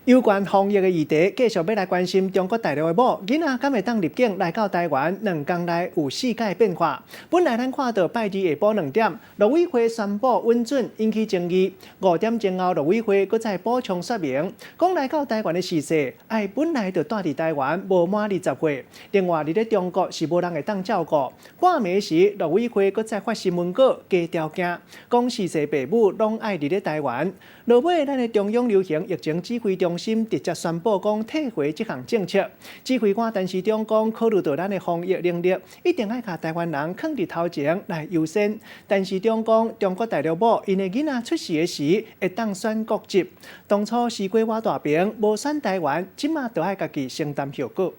有关防疫的议题，继续要来关心中国大陆的某囡仔敢会当入境来到台湾，2天内有世界变化。本来咱看到拜二下晡2点，陆委会宣布稳准引起争议。5点前后，陆委会搁再补充说明，讲来到台湾的时势，本来就住伫台湾无满20岁。另外，伫咧中国是无人会当照顾。半暝时，陆委会搁再发新闻稿加条件，讲逝世父母拢爱伫咧台湾。落尾，咱的中央流行疫情指挥中心直接宣布讲退回这项政策。指挥官陈时中讲，考虑到咱的防疫能力，一定爱甲台湾人放伫头前来优先。陈时中讲，中国大陆某因的囡仔出世的时会当选国籍，当初是规划大饼无选台湾，即马都爱家己承担后果。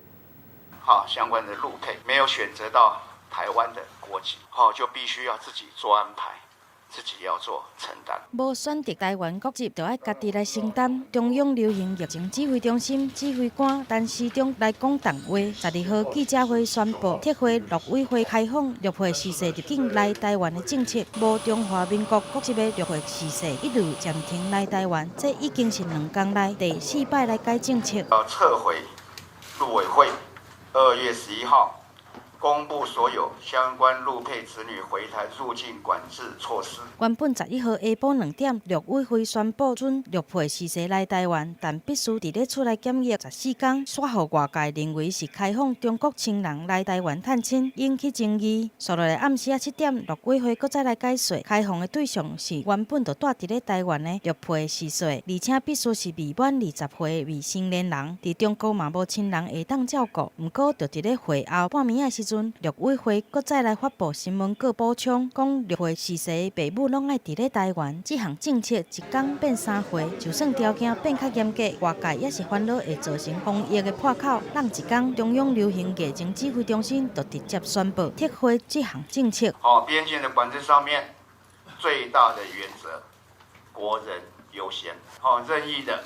好，相关的陆配没有选择到台湾的国籍，就必须要自己做安排。自己要做承担，无选择台湾国籍，就要家己来承担。中央流行疫情指挥中心指挥官陈时中来讲谈话，12号记者会宣布撤回陆委会开放陆配逝世入境来台湾的政策，无中华民国国籍的陆配逝世一律暂停来台湾。这已经是2天内第4摆来改政策。要撤回陆委会2月11号。公布所有相关陆配子女回台入境管制措施。原本11号下晡2点，陆委会宣布准陆配逝世来台湾，但必须伫咧出来检疫14天，煞互外界认为是开放中国亲人来台湾探亲，引起争议。续落来暗时7点，陆委会搁再来解说，开放的对象是原本就住伫咧台湾的陆配逝世，而且必须是未满20岁未成年人，伫中国嘛无亲人会当照顾。不过，就伫咧会后半暝时阵，陆委会搁再来发布新闻稿补充，讲陆配逝世的父母拢爱伫咧台湾。这项政策一天变3回，就算条件变较严格，外界也是烦恼会造成防疫的破口。让一天，中央流行疫情指挥中心就直接宣布撤回这项政策。边境的管制上面最大的原则，国人优先。任意的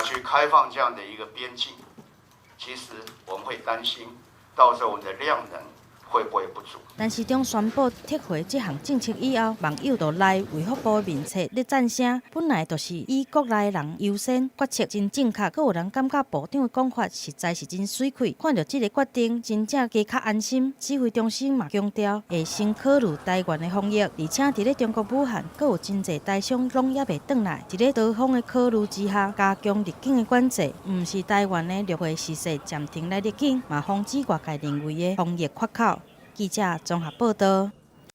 去开放这样的一个边境，其实我们会担心。到时候我们的量能会不会不足？陈时中宣布撤回这项政策以后，网友就来卫福部面册咧赞声。本来就是以国内人优先，决策真正确。阁有人感觉部长的讲法实在是真水气。看到这个决定，真正加较安心。指挥中心嘛强调，会先考虑台湾的防疫，而且伫咧中国武汉，阁有真侪台商拢也未转来。伫咧多方的考虑之下，加强入境的管制，毋是台湾的陆配逝世暂停来入境，嘛防止外界认为的防疫缺口。记者综合报道。